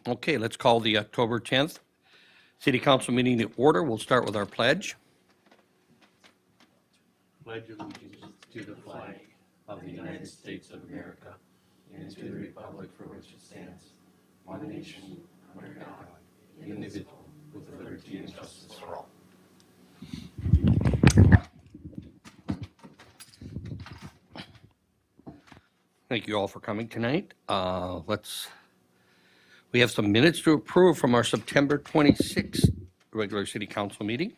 Okay, let's call the October 10th City Council meeting to order. We'll start with our pledge. Pledge allegiance to the flag of the United States of America and to the republic for which it stands, one nation, under God, indivisible, with liberty and justice for all. Thank you all for coming tonight. We have some minutes to approve from our September 26th regular City Council meeting.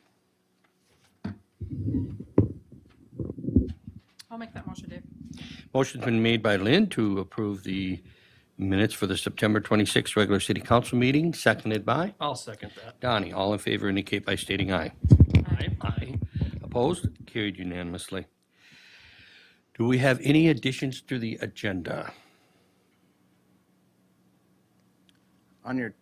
I'll make that motion, Dave. Motion's been made by Lynn to approve the minutes for the September 26th regular City Council meeting, seconded by I'll second that. Donnie. All in favor indicate by stating aye. Aye. Opposed? Carried unanimously. Do we have any additions to the agenda? On your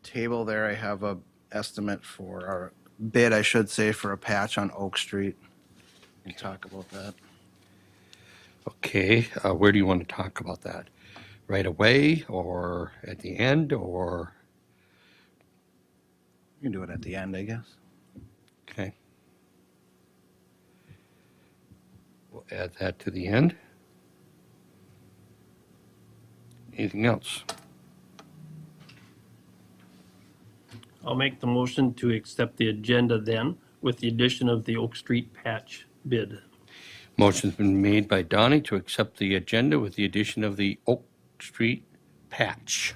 table there, I have a estimate for, our bid, I should say, for a patch on Oak Street. We can talk about that. Okay, where do you want to talk about that? Right away or at the end or? You can do it at the end, I guess. Okay. We'll add that to the end. Anything else? I'll make the motion to accept the agenda then with the addition of the Oak Street patch bid. Motion's been made by Donnie to accept the agenda with the addition of the Oak Street patch.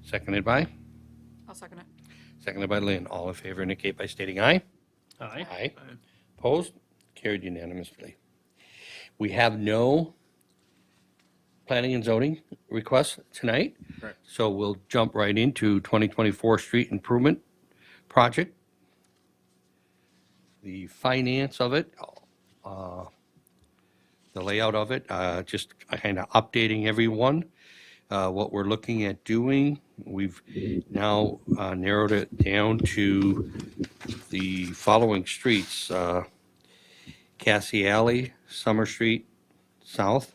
Seconded by? I'll second it. Seconded by Lynn. All in favor indicate by stating aye. Aye. Aye. Opposed? Carried unanimously. We have no planning and zoning requests tonight. Correct. So we'll jump right into 2024 street improvement project. The finance of it, the layout of it, just kind of updating everyone. What we're looking at doing, we've now narrowed it down to the following streets. Cassie Alley, Summer Street South.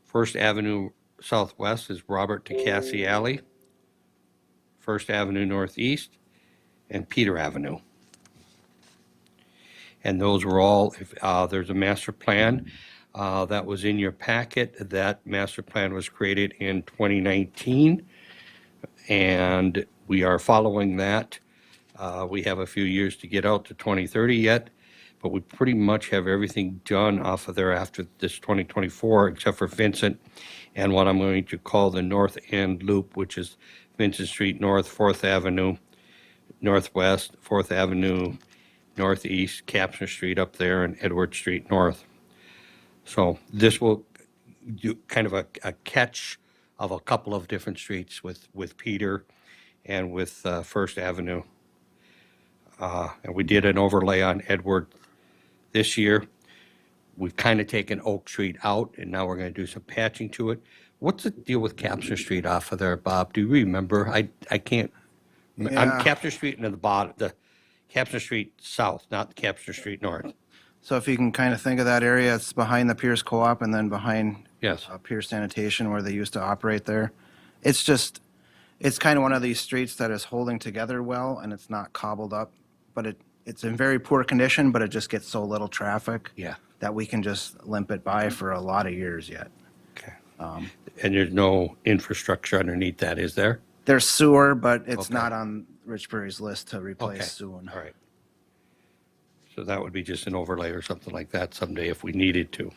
First Avenue Southwest is Robert to Cassie Alley. First Avenue Northeast, and Peter Avenue. And those were all, there's a master plan that was in your packet. That master plan was created in 2019, and we are following that. We have a few years to get out to 2030 yet, but we pretty much have everything done off of there after this 2024, except for Vincent and what I'm going to call the North End Loop, which is Vincent Street North, 4th Avenue Northwest, 4th Avenue Northeast, Capsner Street up there, and Edward Street North. So this will do kind of a catch of a couple of different streets with Peter and with First Avenue. And we did an overlay on Edward this year. We've kind of taken Oak Street out, and now we're going to do some patching to it. What's the deal with Capsner Street off of there, Bob? Do you remember? I can't. Yeah. I'm Capsner Street and the bottom, the Capsner Street South, not Capsner Street North. So if you can kind of think of that area, it's behind the Pierz Co-op and then behind Yes. Pierz Sanitation where they used to operate there. It's kind of one of these streets that is holding together well and it's not cobbled up, but it's in very poor condition, but it just gets so little traffic Yeah. that we can just limp it by for a lot of years yet. Okay. And there's no infrastructure underneath that, is there? There's sewer, but it's Okay. not on Rich Berry's list to replace Okay. soon. All right. So that would be just an overlay or something like that someday if we needed to.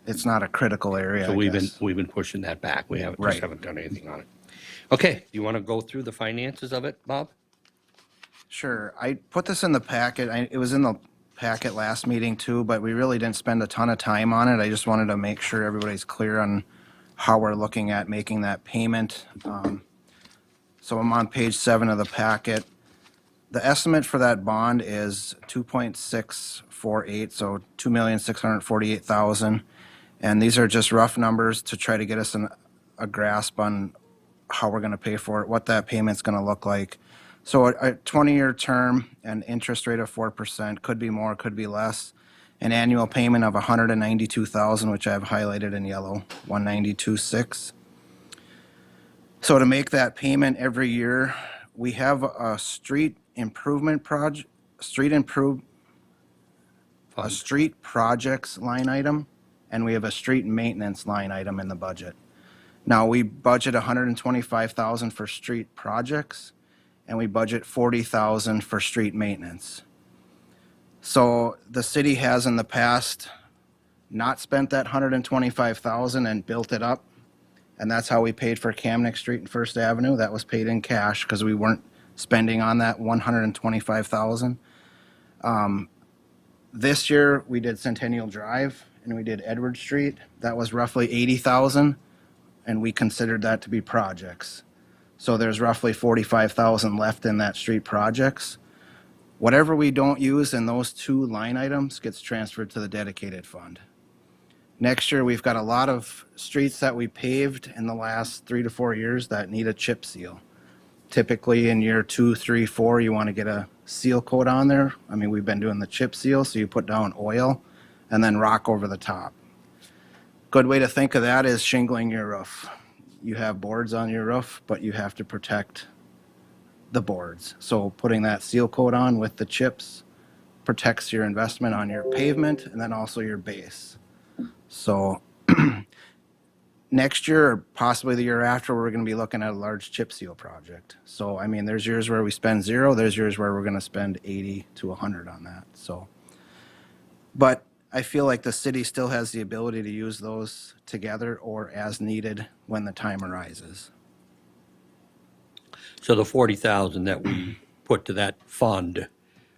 It's not a critical area, So I we've guess. been pushing that back. We haven't, just Right. haven't done anything on it. Okay, do you want to go through the finances of it, Bob? Sure. I put this in the packet. It was in the packet last meeting too, but we really didn't spend a ton of time on it. I just wanted to make sure everybody's clear on how we're looking at making that payment. So I'm on page 7 of the packet. The estimate for that bond is 2.648, so 2,648,000. And these are just rough numbers to try to get us a grasp on how we're going to pay for it, what that payment's going to look like. So a 20-year term, an interest rate of 4%, could be more, could be less. An annual payment of $192,000, which I have highlighted in yellow, 192.6. So to make that payment every year, we have a street improvement project, a Fund. street projects line item, and we have a street maintenance line item in the budget. Now, we budget 125,000 for street projects, and we budget 40,000 for street maintenance. So the city has in the past not spent that 125,000 and built it up. And that's how we paid for Kamnick Street and First Avenue. That was paid in cash because we weren't spending on that 125,000. This year, we did Centennial Drive and we did Edward Street. That was roughly 80,000, and we considered that to be projects. So there's roughly 45,000 left in that street projects. Whatever we don't use in those two line items gets transferred to the dedicated fund. Next year, we've got a lot of streets that we paved in the last 3 to 4 years that need a chip seal. Typically in year 2, 3, 4, you want to get a seal coat on there. I mean, we've been doing the chip seal, so you put down oil and then rock over the top. Good way to think of that is shingling your roof. You have boards on your roof, but you have to protect the boards. So putting that seal coat on with the chips protects your investment on your pavement and then also your base. So next year, or possibly the year after, we're going to be looking at a large chip seal project. So, I mean, there's years where we spend 0, there's years where we're going to spend 80 to 100 on that. So, but I feel like the city still has the ability to use those together or as needed when the time arises. So the 40,000 that we put to that fund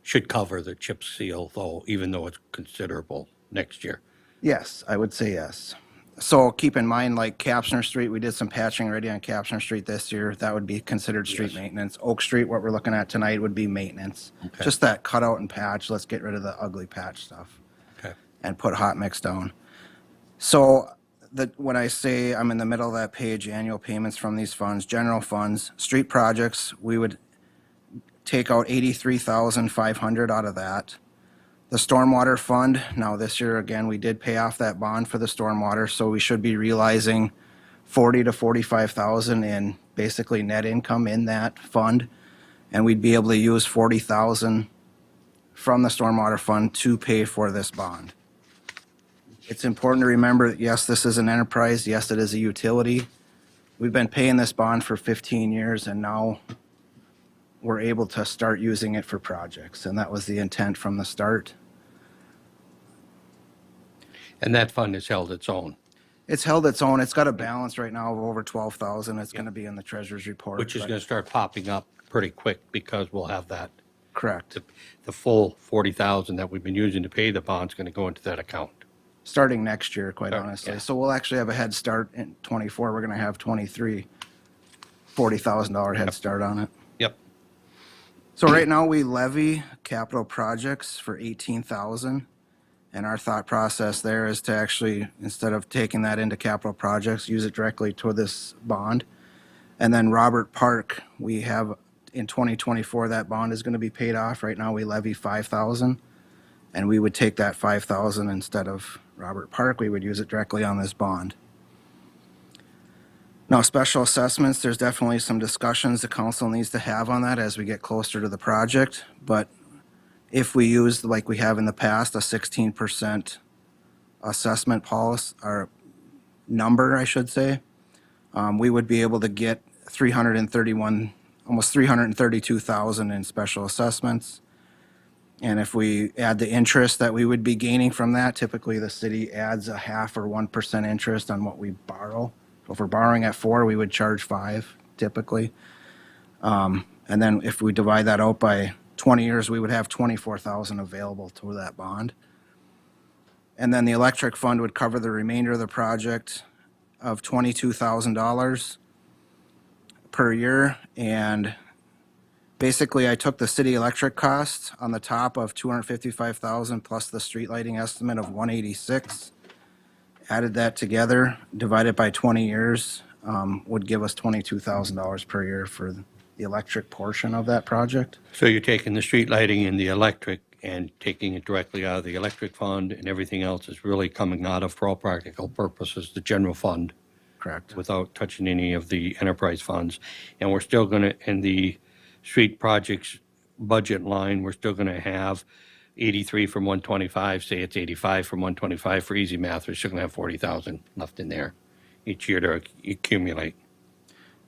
should cover the chip seal, though, even though it's considerable next year. Yes, I would say yes. So keep in mind, like Capsner Street, we did some patching already on Capsner Street this year. That would be considered street maintenance. Oak Street, what we're looking at tonight, would be maintenance. Okay. Just that cutout and patch. Let's get rid of the ugly patch stuff Okay. and put hot mix down. So when I say I'm in the middle of that page, annual payments from these funds, general funds, street projects, we would take out 83,500 out of that. The stormwater fund, now this year, again, we did pay off that bond for the stormwater, so we should be realizing 40 to 45,000 in basically net income in that fund. And we'd be able to use 40,000 from the stormwater fund to pay for this bond. It's important to remember that, yes, this is an enterprise. Yes, it is a utility. We've been paying this bond for 15 years, and now we're able to start using it for projects. And that was the intent from the start. And that fund has held its own, It's held its own. It's got a balance right now of over 12,000. It's going to be in the treasurer's report. which is but- going to start popping up pretty quick because we'll have that. Correct. The full 40,000 that we've been using to pay the bond's going to go into that account. Starting next year, quite Start, honestly. yeah. So we'll actually have a head start in 24. We're going to have 23, $40,000 head start on it. Yep. So right now we levy capital projects for 18,000. And our thought process there is to actually, instead of taking that into capital projects, use it directly toward this bond. And then Robert Park, we have in 2024, that bond is going to be paid off. Right now we levy 5,000. And we would take that 5,000 instead of Robert Park, we would use it directly on this bond. Now, special assessments, there's definitely some discussions the council needs to have on that as we get closer to the project. But if we use, like we have in the past, a 16% assessment policy, or number, I should say, we would be able to get almost 332,000 in special assessments. And if we add the interest that we would be gaining from that, typically the city adds a 0.5% or 1% interest on what we borrow. So if we're borrowing at 4, we would charge 5 typically. And then if we divide that out by 20 years, we would have 24,000 available to that bond. And then the electric fund would cover the remainder of the project of $22,000 per year. And basically, I took the city electric cost on the top of 255,000 plus the street lighting estimate of 186. Added that together, divided by 20 years, would give us $22,000 per year for the electric portion of that project. So you're taking the street lighting and the electric and taking it directly out of the electric fund, and everything else is really coming out of, for all practical purposes, the general fund. Correct. without touching any of the enterprise funds. And we're still gonna, in the street projects budget line, we're still gonna have 83 from 125, say it's 85 from 125 for easy math, we're still gonna have 40,000 left in there each year to accumulate.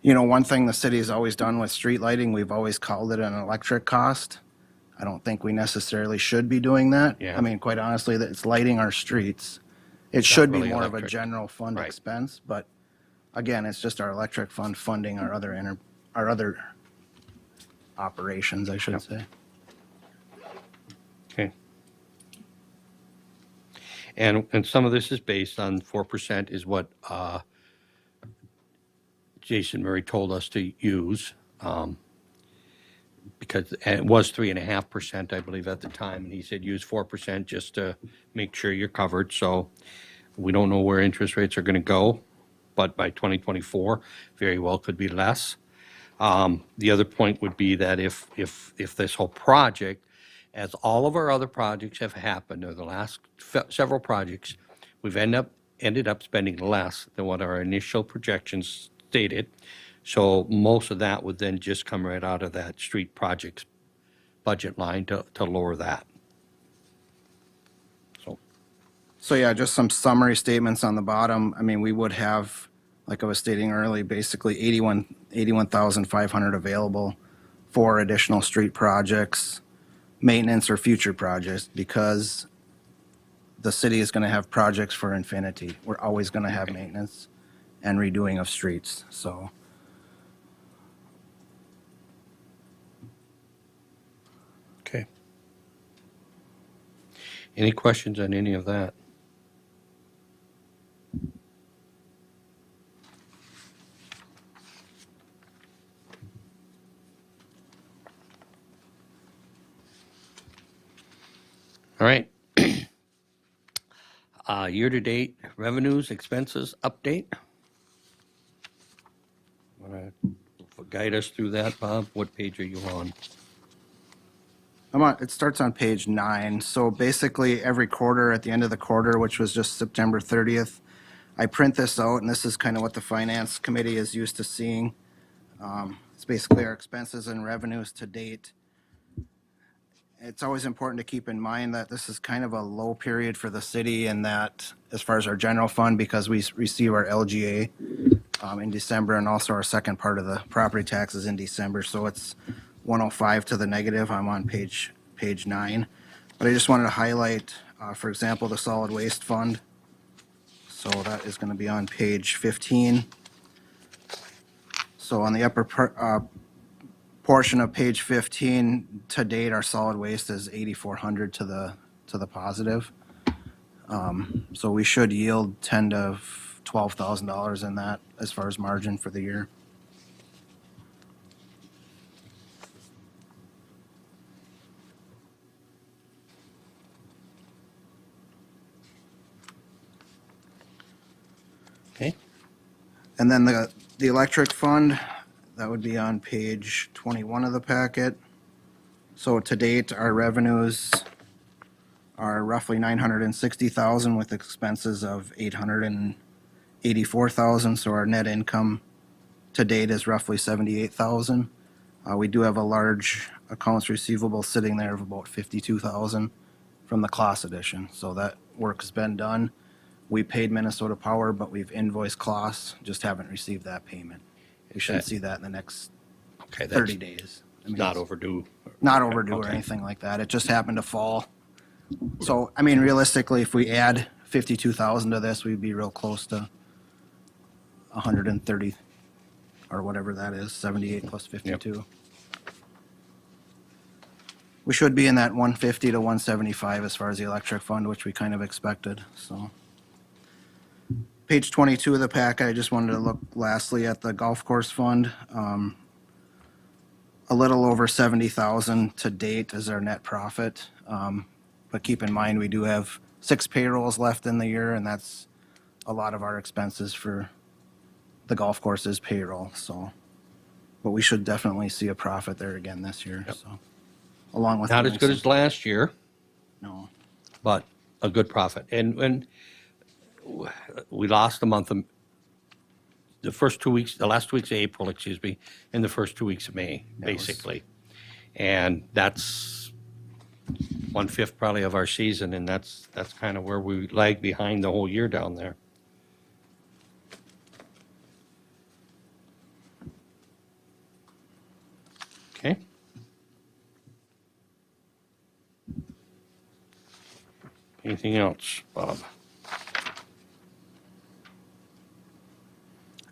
You know, one thing the city has always done with street lighting, we've always called it an electric cost. I don't think we necessarily should be doing that. Yeah. I mean, quite honestly, that it's lighting our streets. It should be really more of a electric. general fund Right. expense, but again, it's just our electric fund funding our other operations, I should say. Okay. And some of this is based on 4% is what Jason Murray told us to use. Because and it was 3.5%, I believe, at the time, and he said use 4% just to make sure you're covered. So we don't know where interest rates are going to go, but by 2024, very well could be less. The other point would be that if this whole project, as all of our other projects have happened, or the last several projects, we've ended up spending less than what our initial projections stated. So most of that would then just come right out of that street projects budget line to lower that. So yeah, just some summary statements on the bottom. I mean, we would have, like I was stating earlier, basically 81,500 available for additional street projects, maintenance or future projects, because the city is going to have projects for infinity. We're always going to have maintenance and redoing of streets, so. Okay. Any questions on any of that? All right. Year-to-date revenues, expenses update. Want to guide us through that, Bob? What page are you on? It starts on page 9. So basically, every quarter, at the end of the quarter, which was just September 30th, I print this out, and this is kind of what the finance committee is used to seeing. It's basically our expenses and revenues to date. It's always important to keep in mind that this is kind of a low period for the city, and that as far as our general fund, because we receive our LGA in December, and also our second part of the property taxes in December. So it's 105 to the negative. I'm on page 9. But I just wanted to highlight, for example, the solid waste fund. So that is going to be on page 15. So on the upper portion of page 15, to date, our solid waste is 8,400 to the positive. So we should yield $10,000 to $12,000 in that as far as margin for the year. Okay. And then the electric fund, that would be on page 21 of the packet. So to date, our revenues are roughly 960,000 with expenses of 884,000. So our net income to date is roughly 78,000. We do have a large accounts receivable sitting there of about 52,000 from the class edition. So that work has been done. We paid Minnesota Power, but we've invoiced Class, just haven't received that payment. We should see that in the next Okay, 30 that's days. I mean, not it's overdue. not overdue or Okay. anything like that. It just happened to fall. So, I mean, realistically, if we add 52,000 to this, we'd be real close to 130 or whatever that is, 78 plus 52. We should be in that 150 to 175 as far as the electric fund, which we kind of expected, so. Page 22 of the packet, I just wanted to look lastly at the golf course fund. A little over 70,000 to date is our net profit. But keep in mind, we do have 6 payrolls left in the year, and that's a lot of our expenses for the golf course's payroll, so. But we should definitely see a profit there again this year, so. Along with. Not as good as last year, No. but a good profit. And when we lost a month the first 2 weeks, the last 2 weeks of April, excuse me, and the first 2 weeks of May, basically. And that's 1/5 probably of our season, and that's kind of where we lag behind the whole year down there. Okay. Anything else, Bob?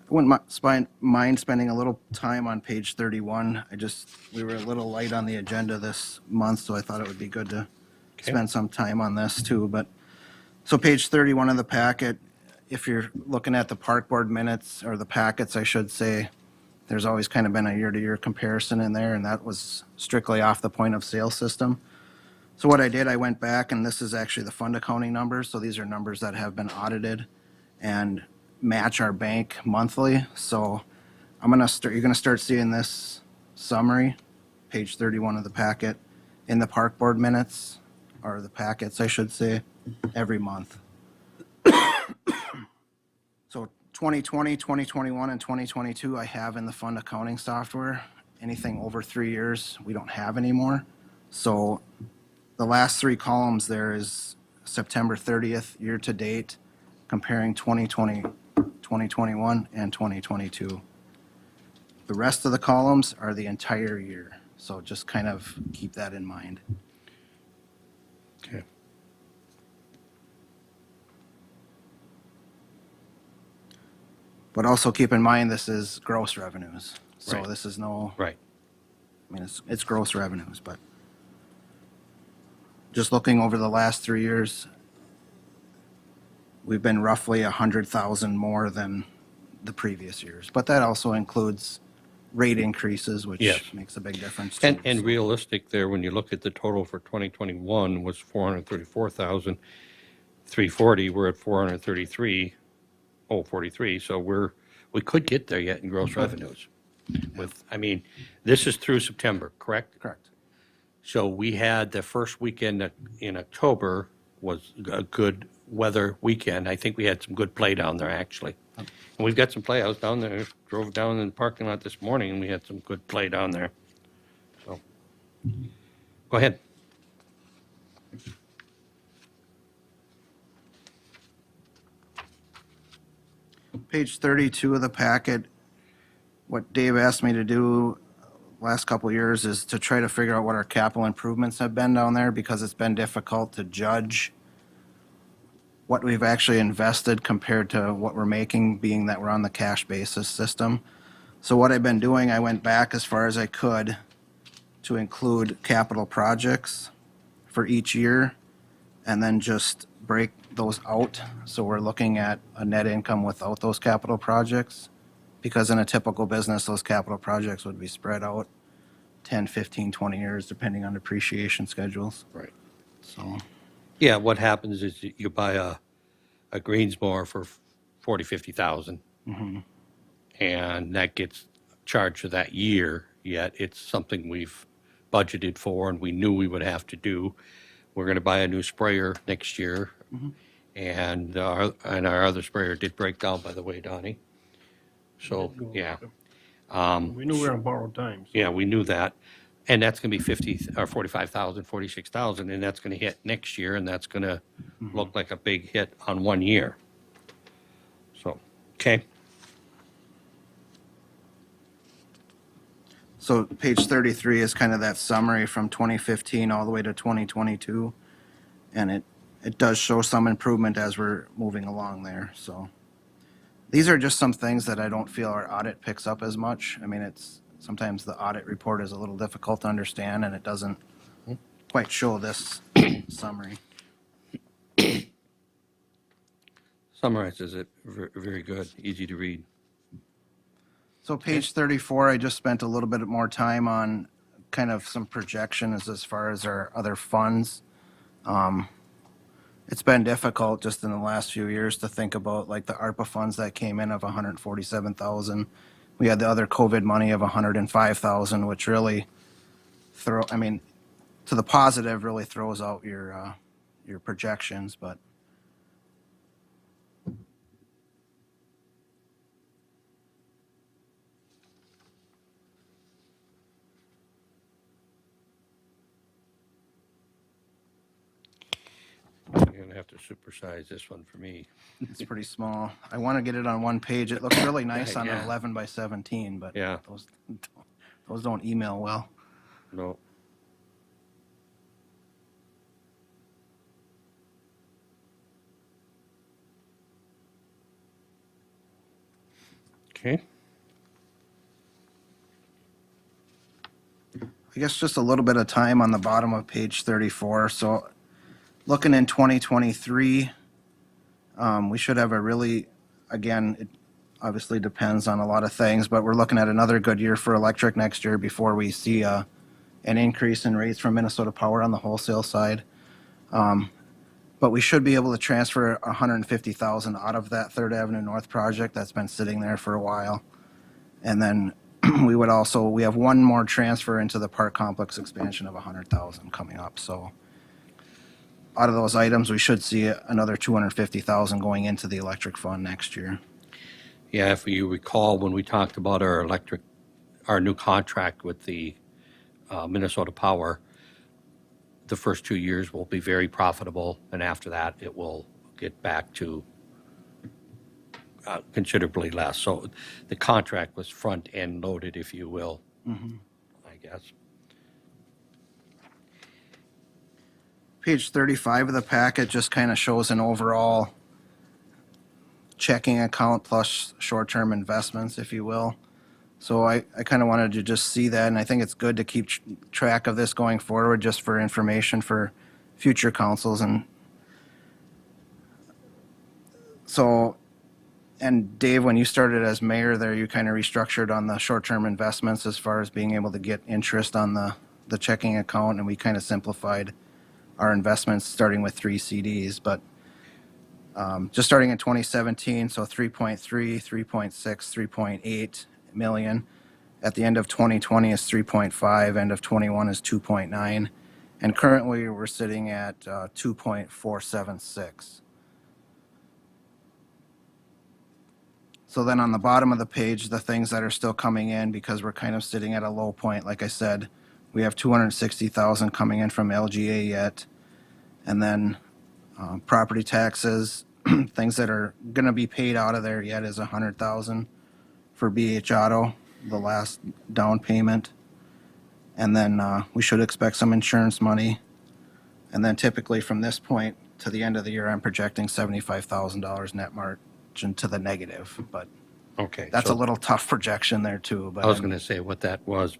I wouldn't mind spending a little time on page 31. We were a little light on the agenda this month, so I thought it would be good to Okay. spend some time on this too. But, so page 31 of the packet, if you're looking at the park board minutes, or the packets, I should say, there's always kind of been a year-to-year comparison in there, and that was strictly off the point of sale system. So what I did, I went back, and this is actually the fund accounting numbers, so these are numbers that have been audited and match our bank monthly. So you're gonna start seeing this summary, page 31 of the packet, in the park board minutes, or the packets, I should say, every month. So 2020, 2021, and 2022, I have in the fund accounting software. Anything over 3 years, we don't have anymore. So the last 3 columns there is September 30th, year to date, comparing 2020, 2021, and 2022. The rest of the columns are the entire year. So just kind of keep that in mind. Okay. But also keep in mind, this is gross revenues. So Right. this is no, Right. I mean, it's gross revenues, but just looking over the last 3 years, we've been roughly 100,000 more than the previous years. But that also includes rate increases, which Yes. makes a big difference too. And So- realistic there, when you look at the total for 2021 was 434,340. We're at 433,043. So we could get there yet in gross revenues. I mean, this is through September, correct? Correct. So we had the first weekend in October was a good weather weekend. I think we had some good play down there, actually. And we've got some play. I was down there, drove down in the parking lot this morning, and we had some good play down there. So, go ahead. Page 32 of the packet, what Dave asked me to do last couple of years is to try to figure out what our capital improvements have been down there, because it's been difficult to judge what we've actually invested compared to what we're making, being that we're on the cash basis system. So what I've been doing, I went back as far as I could to include capital projects for each year, and then just break those out. So we're looking at a net income without those capital projects. Because in a typical business, those capital projects would be spread out 10, 15, 20 years, depending on depreciation schedules. Right. So, Yeah, what happens is you buy a greens mower for 40, 50,000. And that gets charged for that year, yet it's something we've budgeted for and we knew we would have to do. We're gonna buy a new sprayer next year. And our other sprayer did break down, by the way, Donnie. So, yeah. We knew we were on borrowed time. So Yeah, we knew that. And that's gonna be 50 or 45,000, 46,000, and that's gonna hit next year, and that's gonna look like a big hit on 1 year. So, okay, so page 33 is kind of that summary from 2015 all the way to 2022. And it does show some improvement as we're moving along there, so. These are just some things that I don't feel our audit picks up as much. I mean, sometimes the audit report is a little difficult to understand, and it doesn't quite show this summary. summarizes it very good, easy to read. So page 34, I just spent a little bit more time on kind of some projections as far as our other funds. It's been difficult just in the last few years to think about like the ARPA funds that came in of 147,000. We had the other COVID money of 105,000, which really to the positive really throws out your projections, but. gonna have to supersize this one for me. It's pretty small. I want to get it on one page. It looks really nice on an Yeah. 11 by 17, but Yeah. those don't email well. No. Okay. I guess just a little bit of time on the bottom of page 34. So looking in 2023, we should have a really, again, it obviously depends on a lot of things, but we're looking at another good year for electric next year before we see an increase in rates from Minnesota Power on the wholesale side. But we should be able to transfer 150,000 out of that Third Avenue North project that's been sitting there for a while. And then we have one more transfer into the park complex expansion of 100,000 coming up. So out of those items, we should see another 250,000 going into the electric fund next year. Yeah, if you recall, when we talked about our new contract with the Minnesota Power, the first 2 years will be very profitable, and after that, it will get back to considerably less. So the contract was front-end loaded, if you will, I guess. Page 35 of the packet just kind of shows an overall checking account plus short-term investments, if you will. So I kind of wanted to just see that, and I think it's good to keep track of this going forward just for information for future councils. And so, and Dave, when you started as mayor there, you kind of restructured on the short-term investments as far as being able to get interest on the checking account, and we kind of simplified our investments starting with 3 CDs. But just starting in 2017, so 3.3, 3.6, 3.8 million. At the end of 2020 is 3.5, end of 21 is 2.9, and currently we're sitting at 2.476. So then on the bottom of the page, the things that are still coming in, because we're kind of sitting at a low point, like I said, we have 260,000 coming in from LGA yet, and then property taxes, things that are going to be paid out of there yet is 100,000 for BH Auto, the last down payment. And then we should expect some insurance money. And then typically from this point to the end of the year, I'm projecting $75,000 net margin to the negative. But Okay. that's so a little tough projection there too. But I was going to say what that was,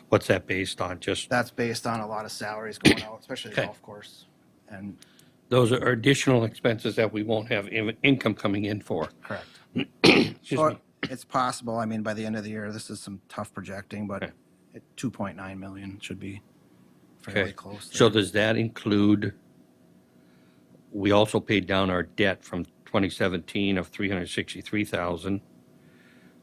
what's that based on? Just, that's based on a lot of salaries going out, especially the Okay. golf course. And those are additional expenses that we won't have income coming in for. correct. Excuse So me. it's possible. I mean, by the end of the year, this is some tough projecting, but Okay. at 2.9 million should be fairly Okay. close. So there. does that include, we also paid down our debt from 2017 of 363,000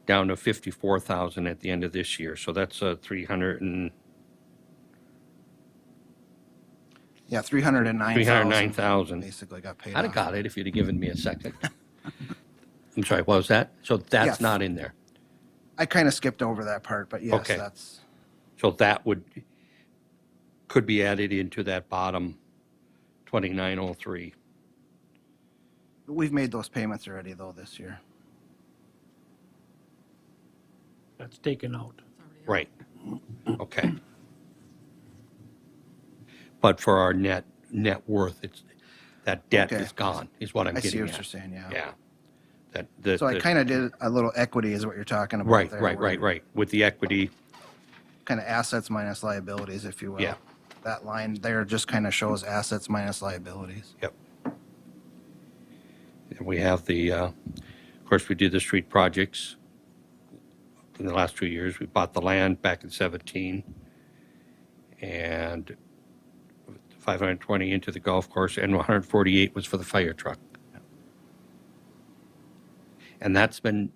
down to 54,000 at the end of this year. So that's a 309,000. Basically got paid I'd have off. got it if you'd have given me a second. I'm sorry, what was that? So that's Yeah. not in there. I kind of skipped over that part, but yes, Okay. that's, So that could be added into that bottom 2903. we've made those payments already though this year. That's taken out. It's already out. Right. Okay. But for our net worth, that debt Okay. is gone, is what I'm I see getting what at. you're saying, yeah. Yeah. So I kind of did a little equity is what you're talking about Right, there. right. With the equity, Kind of assets minus liabilities, if you will. Yeah. That line there just kind of shows assets minus liabilities. yep. And we have of course, we did the street projects in the last 2 years. We bought the land back in 17 and 520 into the golf course, and 148 was for the fire truck. And that's been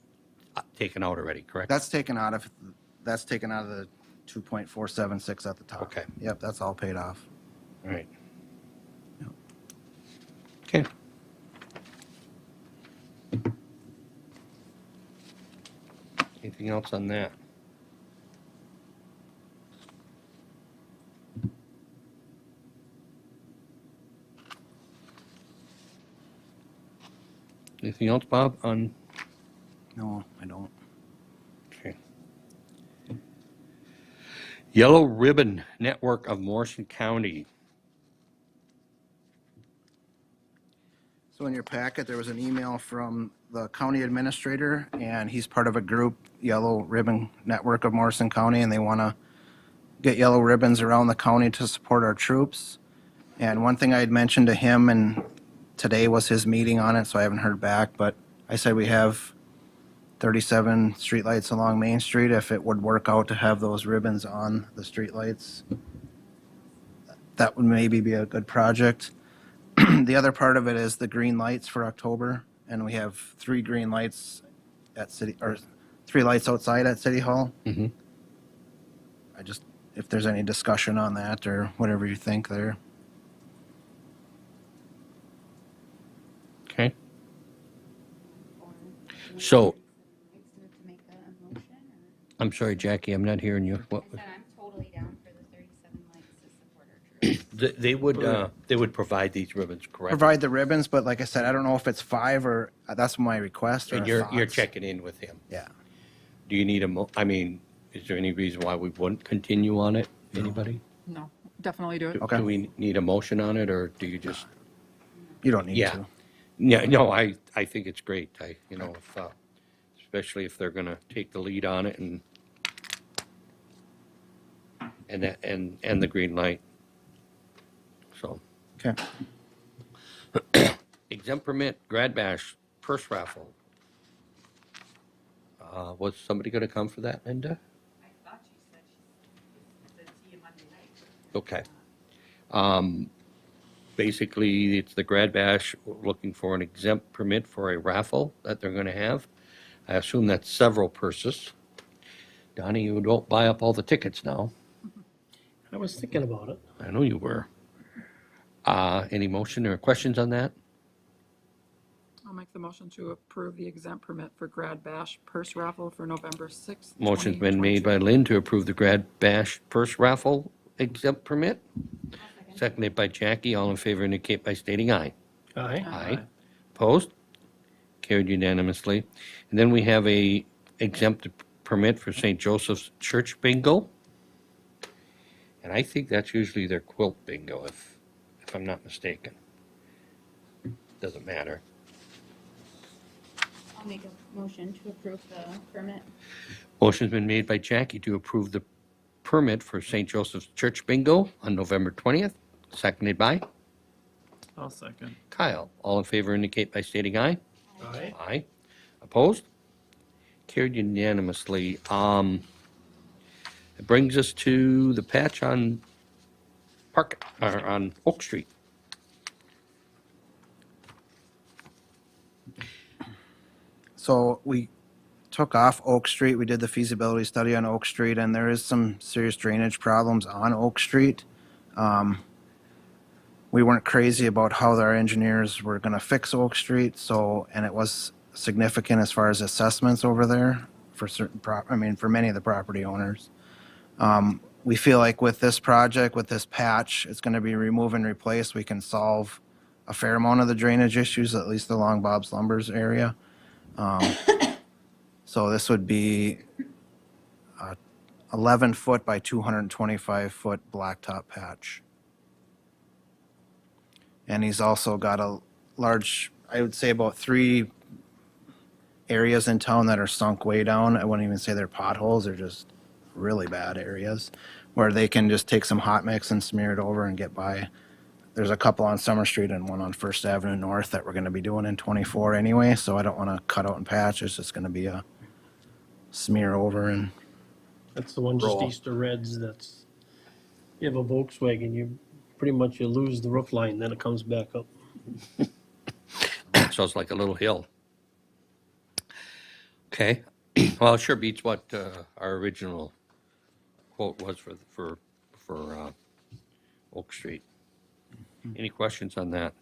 taken out already, correct? That's taken out of the 2.476 at the top. Okay. Yep, that's all paid off. All right. Yep. Okay. Anything else on that? Anything else, Bob, on? No, I don't. Okay. Yellow Ribbon Network of Morrison County. So in your packet, there was an email from the county administrator, and he's part of a group, Yellow Ribbon Network of Morrison County, and they want to get yellow ribbons around the county to support our troops. And one thing I had mentioned to him, and today was his meeting on it, so I haven't heard back, but I said we have 37 streetlights along Main Street. If it would work out to have those ribbons on the streetlights, that would maybe be a good project. The other part of it is the green lights for October, and we have 3 green lights at city, or 3 lights outside at City Hall. Mhm. I just, if there's any discussion on that or whatever you think there. Okay. So, To make a motion, or? I'm sorry, Jackie, I'm not hearing you. What? I said I'm totally down for the 37 lights to support our troops. They would provide these ribbons, correct? Provide the ribbons, but like I said, I don't know if it's 5 or, that's my request or And you're thoughts. checking in with him. Yeah. Do you need I mean, is there any reason why we wouldn't continue on it? Anybody? No, definitely do it. Okay. Do we need a motion on it, or do you just? You don't need Yeah. to. Yeah, no, I think it's great. If, especially if they're gonna take the lead on it and the green light. So, Okay. exempt permit, grad bash, purse raffle. Was somebody gonna come for that, Linda? I thought she said see you Monday night. Okay. Basically, it's the grad bash, looking for an exempt permit for a raffle that they're gonna have. I assume that's several purses. Donnie, you don't buy up all the tickets now. I was thinking about it. I know you were. Any motion or questions on that? I'll make the motion to approve the exempt permit for Grad Bash purse raffle for November 6th. Motion's been made by Lynn to approve the grad bash purse raffle exempt permit. Seconded by Jackie. All in favor indicate by stating aye. Aye. Aye. Opposed? Carried unanimously. And then we have a exempt permit for St. Joseph's Church Bingo. And I think that's usually their quilt bingo, if I'm not mistaken. Doesn't matter. I'll make a motion to approve the permit. Motion's been made by Jackie to approve the permit for St. Joseph's Church Bingo on November 20th, seconded by I'll second. Kyle. All in favor indicate by stating aye. Aye. Aye. Opposed? Carried unanimously. It brings us to the patch on on Oak Street. So we took off Oak Street. We did the feasibility study on Oak Street, and there is some serious drainage problems on Oak Street. We weren't crazy about how our engineers were going to fix Oak Street, and it was significant as far as assessments over there for certain for many of the property owners. We feel like with this project, with this patch, it's going to be remove and replace. We can solve a fair amount of the drainage issues, at least along Bob's Lumber's area. So this would be a 11-foot by 225-foot blacktop patch. And he's also got a large, I would say about 3 areas in town that are sunk way down. I wouldn't even say they're potholes, they're just really bad areas where they can just take some hot mix and smear it over and get by. There's a couple on Summer Street and one on First Avenue North that we're going to be doing in '24 anyway, so I don't want to cut out and patch. It's just going to be a smear over and That's the one just Roll. east of Reds. That's, you have a Volkswagen, you pretty much you lose the roof line, then it comes back up. So it's like a little hill. Okay. Well, it sure beats what our original quote was for Oak Street. Any questions on that?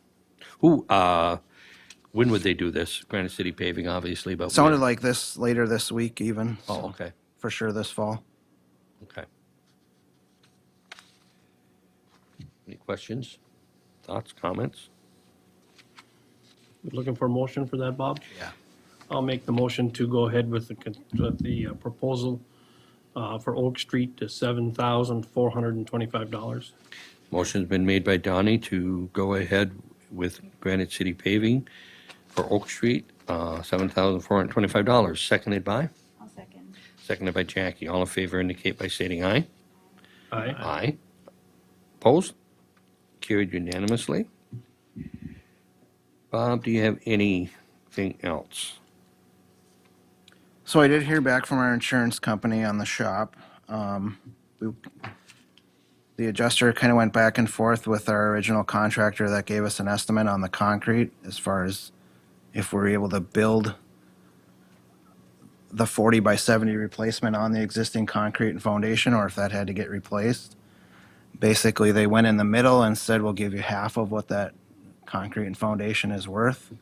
When would they do this? Granite City Paving, obviously, but. sounded when? like this later this week even. Oh, so okay, For sure this fall. okay. Any questions, thoughts, comments? Looking for a motion for that, Bob? Yeah. I'll make the motion to go ahead with the proposal for Oak Street to $7,425. Motion's been made by Donnie to go ahead with Granite City Paving for Oak Street, $7,425. Seconded by? I'll second. Seconded by Jackie. All in favor indicate by stating aye. Aye. Aye. Opposed? Carried unanimously. Bob, do you have anything else? So I did hear back from our insurance company on the shop. The adjuster kind of went back and forth with our original contractor that gave us an estimate on the concrete as far as if we're able to build the 40 by 70 replacement on the existing concrete and foundation, or if that had to get replaced. Basically, they went in the middle and said, we'll give you half of what that concrete and foundation is worth.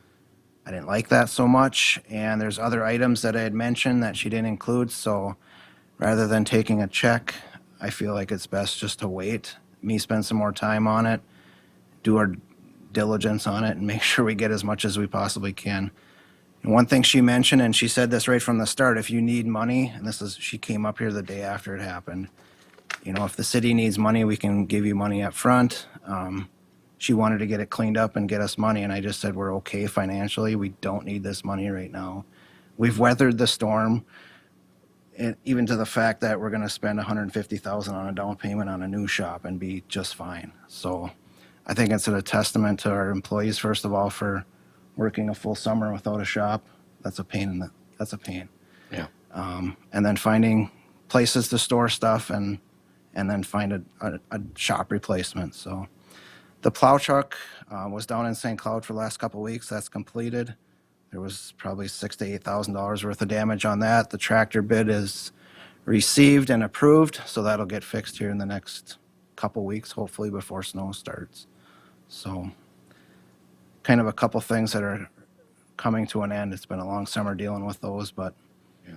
I didn't like that so much, and there's other items that I had mentioned that she didn't include, so rather than taking a check, I feel like it's best just to wait, me spend some more time on it, do our diligence on it, and make sure we get as much as we possibly can. And one thing she mentioned, and she said this right from the start, if you need money, and she came up here the day after it happened, if the city needs money, we can give you money up front. She wanted to get it cleaned up and get us money, and I just said we're okay financially. We don't need this money right now. We've weathered the storm, and even to the fact that we're going to spend $150,000 on a down payment on a new shop and be just fine. So I think it's a testament to our employees, first of all, for working a full summer without a shop. That's a pain. That's a pain. Yeah. And then finding places to store stuff and then find a shop replacement. So the plow truck was down in St. Cloud for the last couple of weeks. That's completed. There was probably $6,000 to $8,000 worth of damage on that. The tractor bid is received and approved, so that'll get fixed here in the next couple weeks, hopefully before snow starts. So kind of a couple things that are coming to an end. It's been a long summer dealing with those, but Yeah.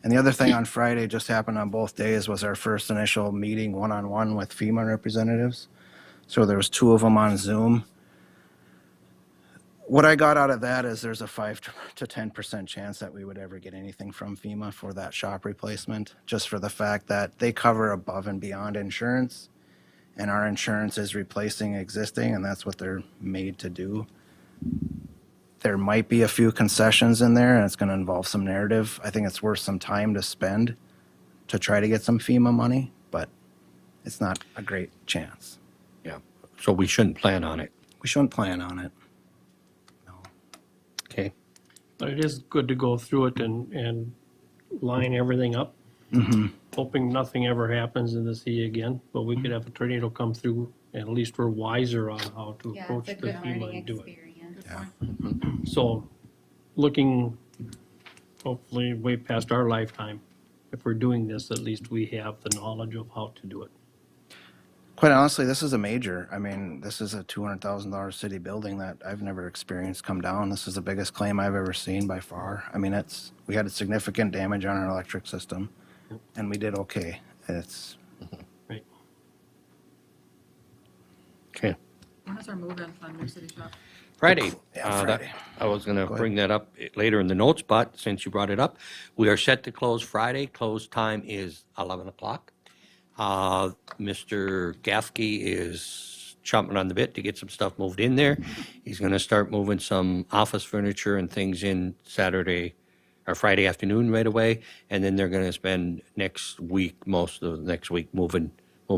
And the other thing on Friday just happened on both days was our first initial meeting one-on-one with FEMA representatives. So there was 2 of them on Zoom. What I got out of that is there's a 5 to 10% chance that we would ever get anything from FEMA for that shop replacement, just for the fact that they cover above and beyond insurance, and our insurance is replacing existing, and that's what they're made to do. There might be a few concessions in there, and it's going to involve some narrative. I think it's worth some time to spend to try to get some FEMA money, but it's not a great chance. Yeah. So we shouldn't plan on it. We shouldn't plan on it. Okay. But it is good to go through it and line everything up. Hoping nothing ever happens in the sea again, but we could have a tornado come through, and at least we're wiser on how to Yeah, approach it's a the good FEMA learning and do it. experience. Yeah. So, looking hopefully way past our lifetime, if we're doing this, at least we have the knowledge of how to do it. Quite honestly, this is a major. I mean, this is a $200,000 city building that I've never experienced come down. This is the biggest claim I've ever seen by far. I mean, we had significant damage on our electric system, and we did okay. It's Right. Okay. When is our move-in on New City Shop? Friday. Yeah, Friday. I was going to Go bring that up later in the notes, but since you brought it up, we are set to close Friday. Close time is 11 o'clock. Mr. Gaffkey is chomping on the bit to get some stuff moved in there. He's going to start moving some office furniture and things in Saturday or Friday afternoon right away, and then they're going to spend most of next week moving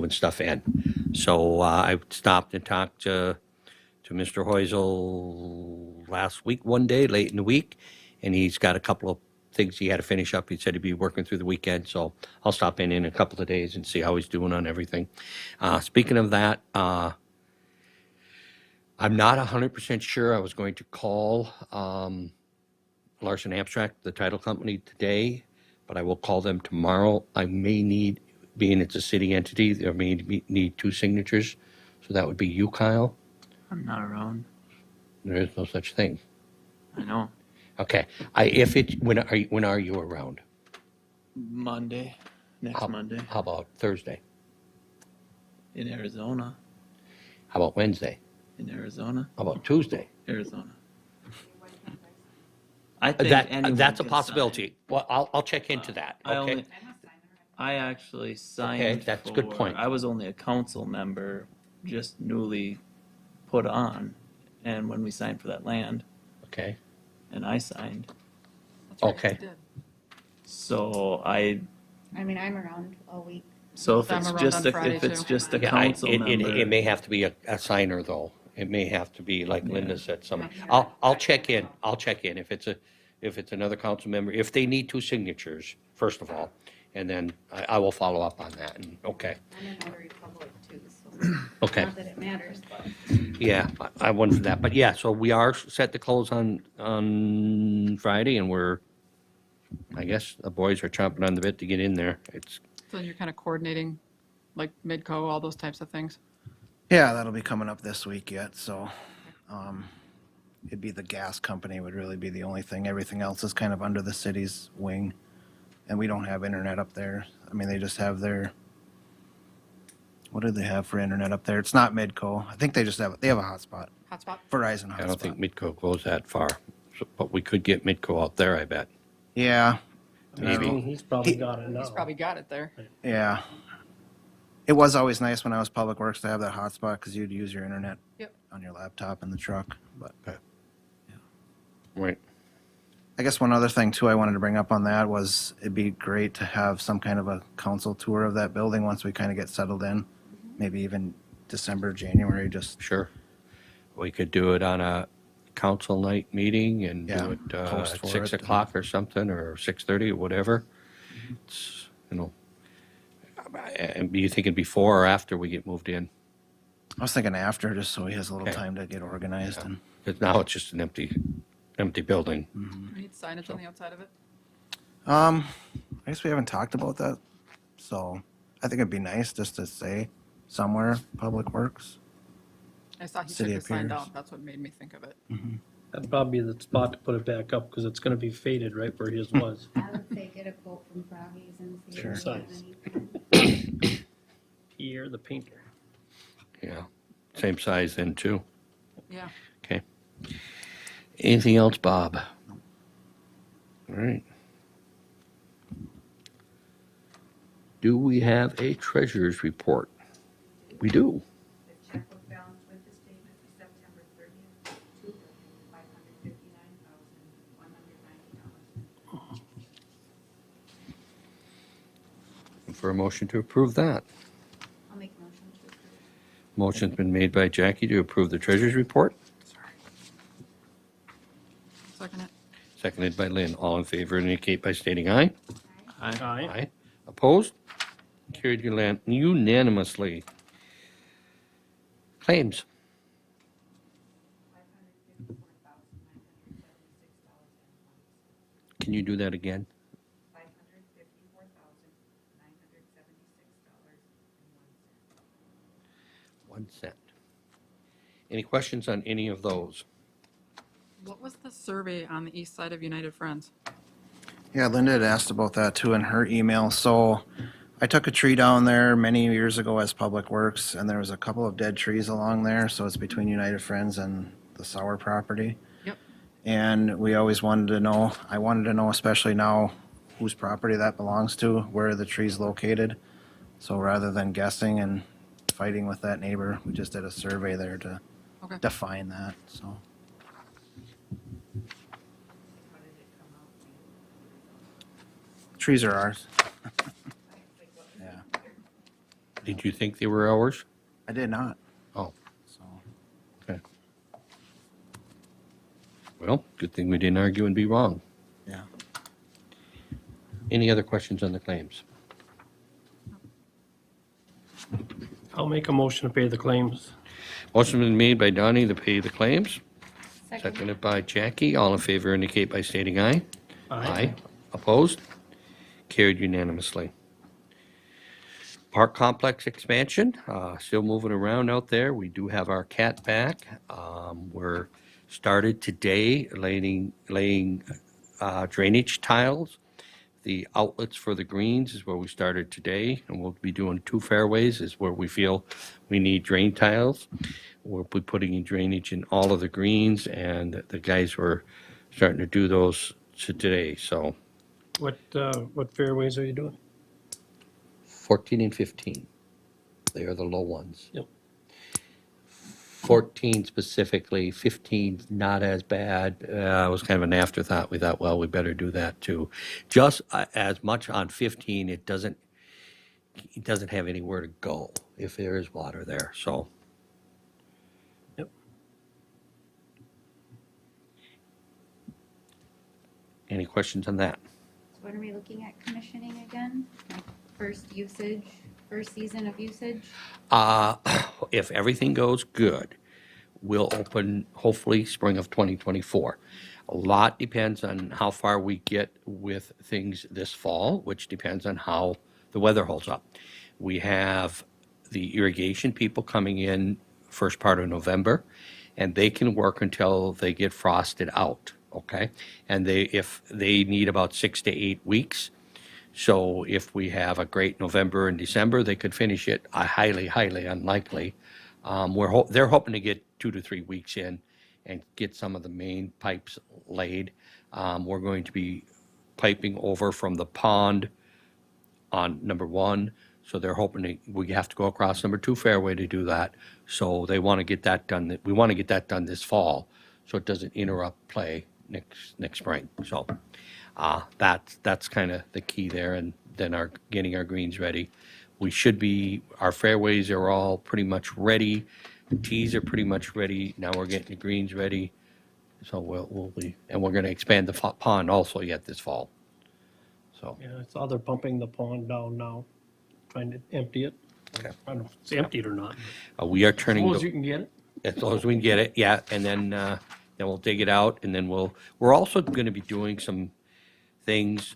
stuff in. So I stopped and talked to Mr. Heusel last week, one day, late in the week, and he's got a couple of things he had to finish up. He said he'd be working through the weekend, so I'll stop in a couple of days and see how he's doing on everything. Speaking of that, I'm not 100% sure. I was going to call Larson Abstract, the title company, today, but I will call them tomorrow. I may need, being it's a city entity, there may need 2 signatures, so that would be you, Kyle. I'm not around. There is no such thing. I know. Okay. When are you around? Monday, next Monday, How about Thursday? in Arizona. How about Wednesday? In Arizona. How about Tuesday? Arizona. I think anyone That's a can possibility. Well, I'll check into that, sign. okay? I actually signed that's a good for- point. I was only a council member, just newly put on, and when we signed for that land, Okay, and I signed, That's right, Okay. you did. so I mean, I'm around all week. so if I'm it's around just on a, Friday, if it's too. just a yeah, council it member, may have to be a signer, though. It may have to be, like Linda said, some, Yeah. I'll check in, if it's another council member, if they need two signatures, first of all, and then I will follow up on that, and, okay, I'm in notary public too, so. Okay. Not that it matters, but. yeah, I wondered that, but yeah, so we are set to close on Friday, and I guess the boys are chomping on the bit to get in there. It's, So then you're kind of coordinating, like Midco, all those types of things. Yeah, that'll be coming up this week yet, so, it'd be the gas company would really be the only thing. Everything else is kind of under the city's wing. And we don't have internet up there. I mean, they just have what do they have for internet up there? It's not Midco. I think they have a hotspot, Hotspot? Verizon hotspot. I don't think Midco goes that far, but we could get Midco out there, I bet. Yeah, Maybe. He's probably got it now. He's probably got it there. yeah. It was always nice when I was Public Works to have that hotspot because you'd use your internet Yep. on your laptop in the truck. But Right. I guess one other thing too I wanted to bring up on that was it'd be great to have some kind of a council tour of that building once we kind of get settled in. Maybe even December, January, just Sure. We could do it on a council night meeting and Yeah, do it post at for 6 it. o'clock or something, or 6:30 or whatever. It's, and you thinking before or after we get moved in? I was thinking after, just so he has a little Okay. time to get organized. And Because now it's just an empty building. We need signage on the outside of it. I guess we haven't talked about that, so I think it'd be nice just to say somewhere Public Works. I saw he took City the of sign Pierz. down. That's what made me think of it. That'd probably be the spot to put it back up, because it's gonna be faded right where his was. I would say get a quote from Froggies and see Sure. if they have Size. anything. Pierre, the painter. Yeah. Same size then, too. Yeah. Okay. Anything else, Bob? All right. Do we have a treasurer's report? We do. The checkbook balance with the statement for September 30th, $2,559,190. For a motion to approve that. I'll make a motion to approve. Motion's been made by Jackie to approve the treasurer's report, Second it. seconded by Lynn. All in favor indicate by stating aye. Aye. Aye. Opposed? Carried unanimously. Claims. $554,976.01. Can you do that again? $554,976.01. 1 cent. Any questions on any of those? What was the survey on the east side of United Friends? Yeah, Linda had asked about that too in her email. So I took a tree down there many years ago as Public Works, and there was a couple of dead trees along there. So it's between United Friends and the Sauer property. Yep. And we always wanted to know, I wanted to know, especially now, whose property that belongs to, where the tree's located. So rather than guessing and fighting with that neighbor, we just did a survey there to Okay. define that, so. How did it come out? Trees are ours. Yeah, Did you think they were ours? I did not, Oh, so. okay. Well, good thing we didn't argue and be wrong. Yeah. Any other questions on the claims? I'll make a motion to pay the claims. Motion been made by Donnie to pay the claims, Second. seconded by Jackie. All in favor indicate by stating aye. Aye. Opposed? Carried unanimously. Park complex expansion, still moving around out there. We do have our cat back. We're started today laying drainage tiles. The outlets for the greens is where we started today, and we'll be doing 2 fairways is where we feel we need drain tiles. we'll be putting in drainage in all of the greens, and the guys were starting to do those today, so What fairways are you doing? 14 and 15, they are the low ones. Yep. 14 specifically, 15 not as bad. It was kind of an afterthought. We thought, well, we better do that too. Just as much on 15, it doesn't have anywhere to go if there is water there, so. Yep. Any questions on that? So when are we looking at commissioning again? Like first season of usage? If everything goes good, we'll open hopefully spring of 2024. A lot depends on how far we get with things this fall, which depends on how the weather holds up. We have the irrigation people coming in first part of November, and they can work until they get frosted out, okay? And if they need about 6 to 8 weeks. So if we have a great November and December, they could finish it. Highly, highly unlikely. They're hoping to get 2 to 3 weeks in and get some of the main pipes laid. We're going to be piping over from the pond on number 1. So they're hoping we have to go across number 2 fairway to do that. So they want to get that done. We want to get that done this fall, so it doesn't interrupt play next spring. So that's kind of the key there, and then getting our greens ready. Our fairways are all pretty much ready. Tees are pretty much ready. Now we're getting the greens ready. So we're going to expand the pond also yet this fall. So, Yeah, I saw they're pumping the pond down now, trying to empty it. okay. I don't know if it's emptied or not. We are As turning. long as you can get it. As long as we can get it, yeah, and then we'll dig it out, and then we're also gonna be doing some things,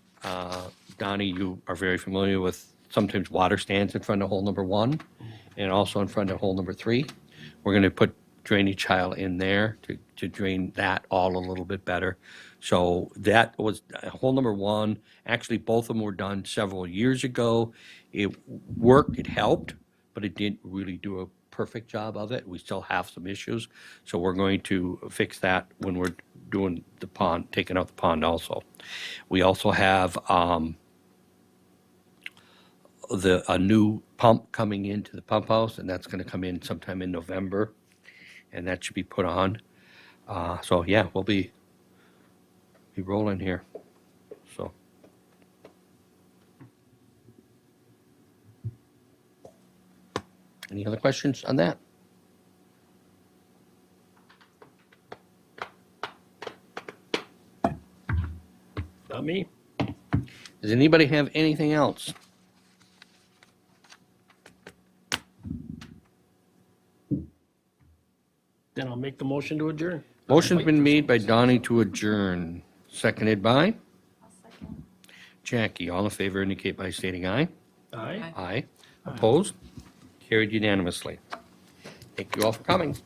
Donnie, you are very familiar with sometimes water stands in front of hole number 1, and also in front of hole number 3. We're gonna put drainage tile in there to drain that all a little bit better. So that was hole number 1, actually, both of them were done several years ago. It worked, it helped, but it didn't really do a perfect job of it. We still have some issues, so we're going to fix that when we're doing the pond, taking out the pond also. We also have a new pump coming into the pump house, and that's gonna come in sometime in November, and that should be put on. So yeah, we'll be rolling here, so. Any other questions on that? Not me. Does anybody have anything else? Then I'll make the motion to adjourn. Motion's been made by Donnie to adjourn, seconded by I'll second. Jackie. All in favor indicate by stating aye. Aye. Aye. Opposed? Carried unanimously. Thank you all for coming.